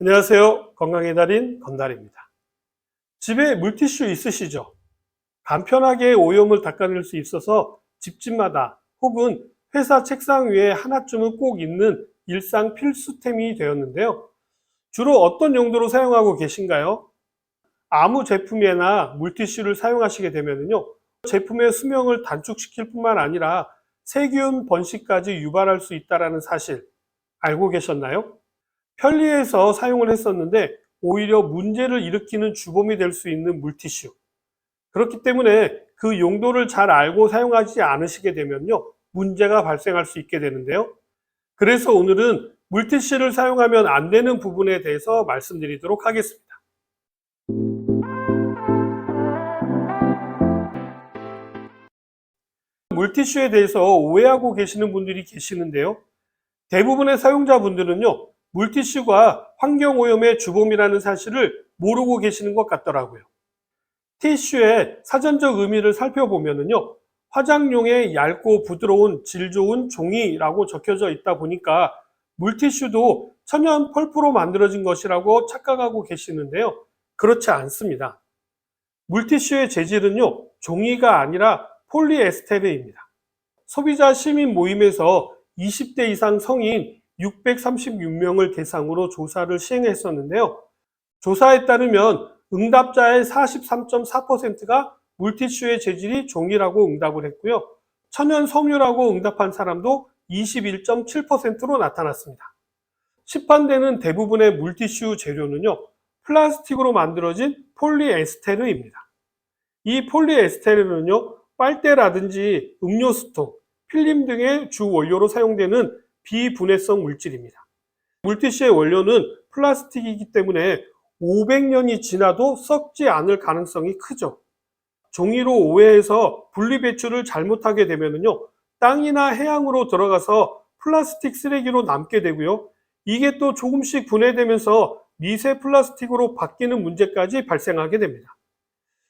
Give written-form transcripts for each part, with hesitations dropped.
안녕하세요. 건강의 달인 건달입니다. 집에 물티슈 있으시죠? 간편하게 오염을 닦아낼 수 있어서 집집마다 혹은 회사 책상 위에 하나쯤은 꼭 있는 일상 필수템이 되었는데요. 주로 어떤 용도로 사용하고 계신가요? 아무 제품이나 물티슈를 사용하시게 되면요, 제품의 수명을 단축시킬 뿐만 아니라 세균 번식까지 유발할 수 있다는 사실 알고 계셨나요? 편리해서 사용을 했었는데 오히려 문제를 일으키는 주범이 될 수 있는 물티슈. 그렇기 때문에 그 용도를 잘 알고 사용하지 않으시게 되면요, 문제가 발생할 수 있게 되는데요. 그래서 오늘은 물티슈를 사용하면 안 되는 부분에 대해서 말씀드리도록 하겠습니다. 물티슈에 대해서 오해하고 계시는 분들이 계시는데요. 대부분의 사용자분들은요, 물티슈가 환경오염의 주범이라는 사실을 모르고 계시는 것 같더라고요. 티슈의 사전적 의미를 살펴보면요, 화장용의 얇고 부드러운 질 좋은 종이라고 적혀져 있다 보니까 물티슈도 천연 펄프로 만들어진 것이라고 착각하고 계시는데요. 그렇지 않습니다. 물티슈의 재질은요, 종이가 아니라 폴리에스테르입니다. 소비자 시민 모임에서 20대 이상 성인 636명을 대상으로 조사를 시행했었는데요. 조사에 따르면 응답자의 43.4%가 물티슈의 재질이 종이라고 응답을 했고요. 천연 섬유라고 응답한 사람도 21.7%로 나타났습니다. 시판되는 대부분의 물티슈 재료는요, 플라스틱으로 만들어진 폴리에스테르입니다. 이 폴리에스테르는요, 빨대라든지 음료수통, 필름 등의 주 원료로 사용되는 비분해성 물질입니다. 물티슈의 원료는 플라스틱이기 때문에 500년이 지나도 썩지 않을 가능성이 크죠. 종이로 오해해서 분리배출을 잘못하게 되면요, 땅이나 해양으로 들어가서 플라스틱 쓰레기로 남게 되고요. 이게 또 조금씩 분해되면서 미세 플라스틱으로 바뀌는 문제까지 발생하게 됩니다.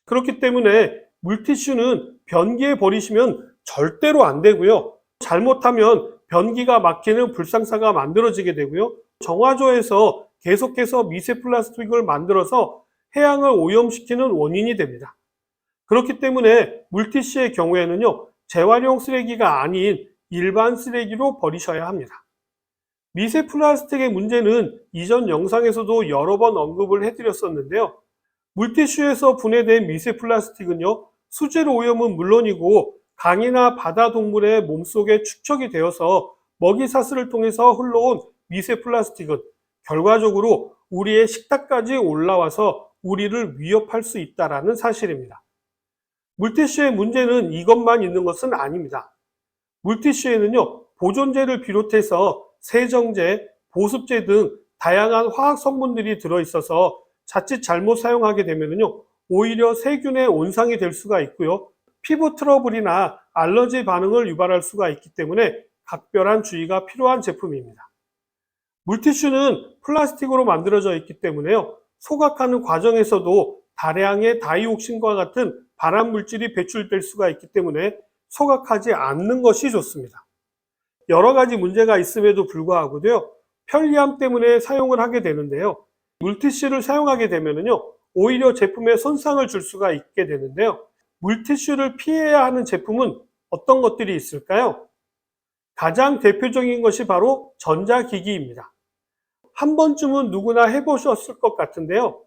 그렇기 때문에 물티슈는 변기에 버리시면 절대로 안 되고요. 잘못하면 변기가 막히는 불상사가 만들어지게 되고요. 정화조에서 계속해서 미세 플라스틱을 만들어서 해양을 오염시키는 원인이 됩니다. 그렇기 때문에 물티슈의 경우에는요, 재활용 쓰레기가 아닌 일반 쓰레기로 버리셔야 합니다. 미세 플라스틱의 문제는 이전 영상에서도 여러 번 언급을 해드렸었는데요. 물티슈에서 분해된 미세 플라스틱은요, 수질 오염은 물론이고 강이나 바다 동물의 몸속에 축적이 되어서 먹이 사슬을 통해서 흘러온 미세 플라스틱은 결과적으로 우리의 식탁까지 올라와서 우리를 위협할 수 있다는 사실입니다. 물티슈의 문제는 이것만 있는 것은 아닙니다. 물티슈에는요, 보존제를 비롯해서 세정제, 보습제 등 다양한 화학 성분들이 들어있어서 자칫 잘못 사용하게 되면요, 오히려 세균의 온상이 될 수가 있고요. 피부 트러블이나 알러지 반응을 유발할 수가 있기 때문에 각별한 주의가 필요한 제품입니다. 물티슈는 플라스틱으로 만들어져 있기 때문에요, 소각하는 과정에서도 다량의 다이옥신과 같은 발암 물질이 배출될 수가 있기 때문에 소각하지 않는 것이 좋습니다. 여러 가지 문제가 있음에도 불구하고도요, 편리함 때문에 사용을 하게 되는데요. 물티슈를 사용하게 되면요, 오히려 제품에 손상을 줄 수가 있게 되는데요. 물티슈를 피해야 하는 제품은 어떤 것들이 있을까요? 가장 대표적인 것이 바로 전자기기입니다. 한 번쯤은 누구나 해보셨을 것 같은데요.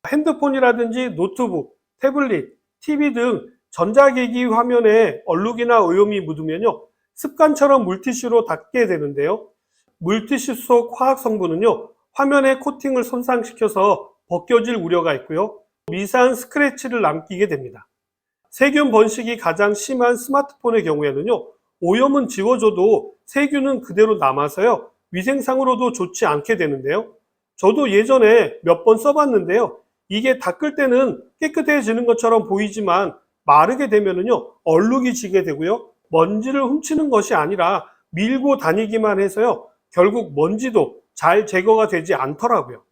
핸드폰이라든지 노트북, 태블릿, TV 등 전자기기 화면에 얼룩이나 오염이 묻으면요, 습관처럼 물티슈로 닦게 되는데요. 물티슈 속 화학 성분은요, 화면의 코팅을 손상시켜서 벗겨질 우려가 있고요. 미세한 스크래치를 남기게 됩니다. 세균 번식이 가장 심한 스마트폰의 경우에는요, 오염은 지워져도 세균은 그대로 남아서요, 위생상으로도 좋지 않게 되는데요. 저도 예전에 몇 번 써봤는데요. 이게 닦을 때는 깨끗해지는 것처럼 보이지만 마르게 되면은요, 얼룩이 지게 되고요. 먼지를 훔치는 것이 아니라 밀고 다니기만 해서요, 결국 먼지도 잘 제거가 되지 않더라고요.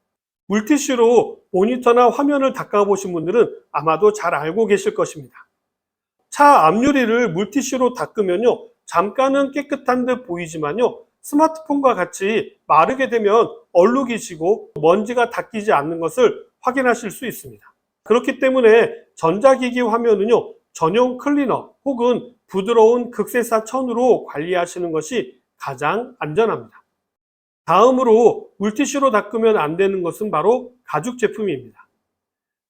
물티슈로 모니터나 화면을 닦아보신 분들은 아마도 잘 알고 계실 것입니다. 차 앞유리를 물티슈로 닦으면요, 잠깐은 깨끗한 듯 보이지만요, 스마트폰과 같이 마르게 되면 얼룩이 지고 먼지가 닦이지 않는 것을 확인하실 수 있습니다. 그렇기 때문에 전자기기 화면은요, 전용 클리너 혹은 부드러운 극세사 천으로 관리하시는 것이 가장 안전합니다. 다음으로 물티슈로 닦으면 안 되는 것은 바로 가죽 제품입니다.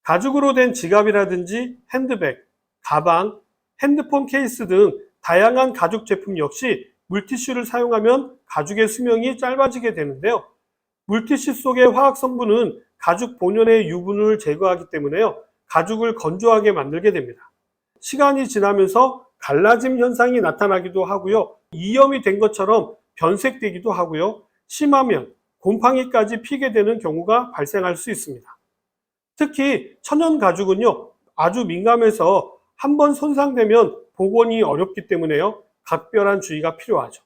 가죽으로 된 지갑이라든지 핸드백, 가방, 핸드폰 케이스 등 다양한 가죽 제품 역시 물티슈를 사용하면 가죽의 수명이 짧아지게 되는데요. 물티슈 속의 화학 성분은 가죽 본연의 유분을 제거하기 때문에요, 가죽을 건조하게 만들게 됩니다. 시간이 지나면서 갈라짐 현상이 나타나기도 하고요, 이염이 된 것처럼 변색되기도 하고요, 심하면 곰팡이까지 피게 되는 경우가 발생할 수 있습니다. 특히 천연 가죽은요, 아주 민감해서 한번 손상되면 복원이 어렵기 때문에요, 각별한 주의가 필요하죠.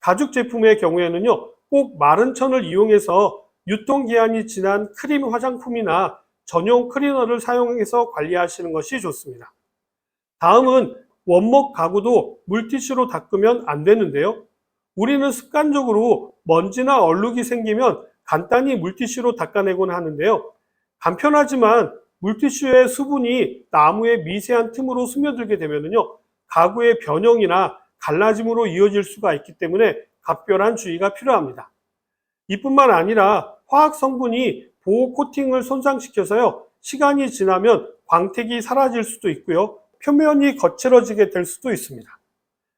가죽 제품의 경우에는요, 꼭 마른 천을 이용해서 유통기한이 지난 크림 화장품이나 전용 클리너를 사용해서 관리하시는 것이 좋습니다. 다음은 원목 가구도 물티슈로 닦으면 안 되는데요. 우리는 습관적으로 먼지나 얼룩이 생기면 간단히 물티슈로 닦아내곤 하는데요. 간편하지만 물티슈의 수분이 나무의 미세한 틈으로 스며들게 되면요, 가구의 변형이나 갈라짐으로 이어질 수가 있기 때문에 각별한 주의가 필요합니다. 이뿐만 아니라 화학 성분이 보호 코팅을 손상시켜서요, 시간이 지나면 광택이 사라질 수도 있고요, 표면이 거칠어지게 될 수도 있습니다.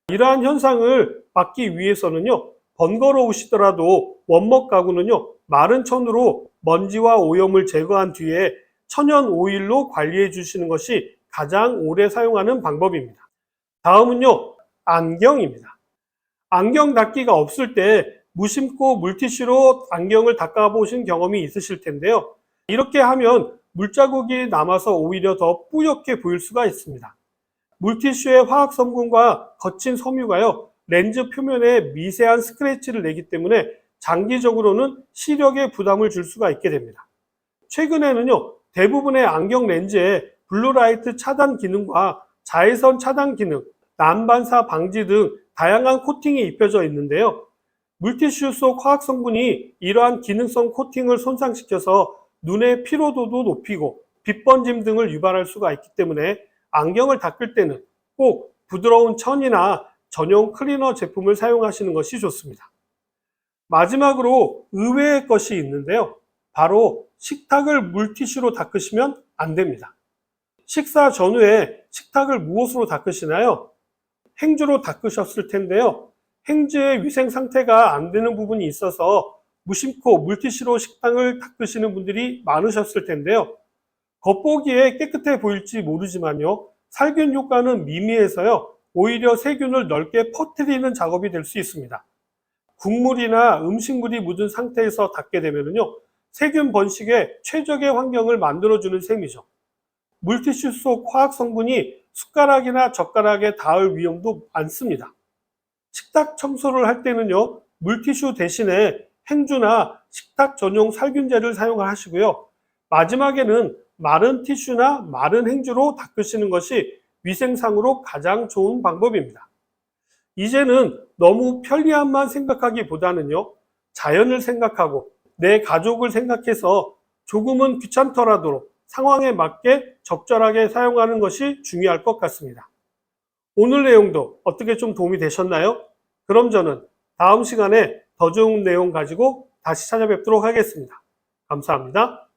이러한 현상을 막기 위해서는요, 번거로우시더라도 원목 가구는요, 마른 천으로 먼지와 오염을 제거한 뒤에 천연 오일로 관리해 주시는 것이 가장 오래 사용하는 방법입니다. 다음은요, 안경입니다. 안경 닦기가 없을 때 무심코 물티슈로 안경을 닦아보신 경험이 있으실 텐데요. 이렇게 하면 물자국이 남아서 오히려 더 뿌옇게 보일 수가 있습니다. 물티슈의 화학 성분과 거친 섬유가요, 렌즈 표면에 미세한 스크래치를 내기 때문에 장기적으로는 시력에 부담을 줄 수가 있게 됩니다. 최근에는요, 대부분의 안경 렌즈에 블루라이트 차단 기능과 자외선 차단 기능, 난반사 방지 등 다양한 코팅이 입혀져 있는데요. 물티슈 속 화학 성분이 이러한 기능성 코팅을 손상시켜서 눈의 피로도도 높이고 빛 번짐 등을 유발할 수가 있기 때문에 안경을 닦을 때는 꼭 부드러운 천이나 전용 클리너 제품을 사용하시는 것이 좋습니다. 마지막으로 의외의 것이 있는데요. 바로 식탁을 물티슈로 닦으시면 안 됩니다. 식사 전후에 식탁을 무엇으로 닦으시나요? 행주로 닦으셨을 텐데요. 행주의 위생 상태가 안 되는 부분이 있어서 무심코 물티슈로 식탁을 닦으시는 분들이 많으셨을 텐데요. 겉보기에 깨끗해 보일지 모르지만요, 살균 효과는 미미해서요, 오히려 세균을 넓게 퍼뜨리는 작업이 될 수 있습니다. 국물이나 음식물이 묻은 상태에서 닦게 되면요, 세균 번식에 최적의 환경을 만들어주는 셈이죠. 물티슈 속 화학 성분이 숟가락이나 젓가락에 닿을 위험도 많습니다. 식탁 청소를 할 때는요, 물티슈 대신에 행주나 식탁 전용 살균제를 사용하시고요. 마지막에는 마른 티슈나 마른 행주로 닦으시는 것이 위생상으로 가장 좋은 방법입니다. 이제는 너무 편리함만 생각하기보다는요, 자연을 생각하고 내 가족을 생각해서 조금은 귀찮더라도 상황에 맞게 적절하게 사용하는 것이 중요할 것 같습니다. 오늘 내용도 어떻게 좀 도움이 되셨나요? 그럼 저는 다음 시간에 더 좋은 내용 가지고 다시 찾아뵙도록 하겠습니다. 감사합니다.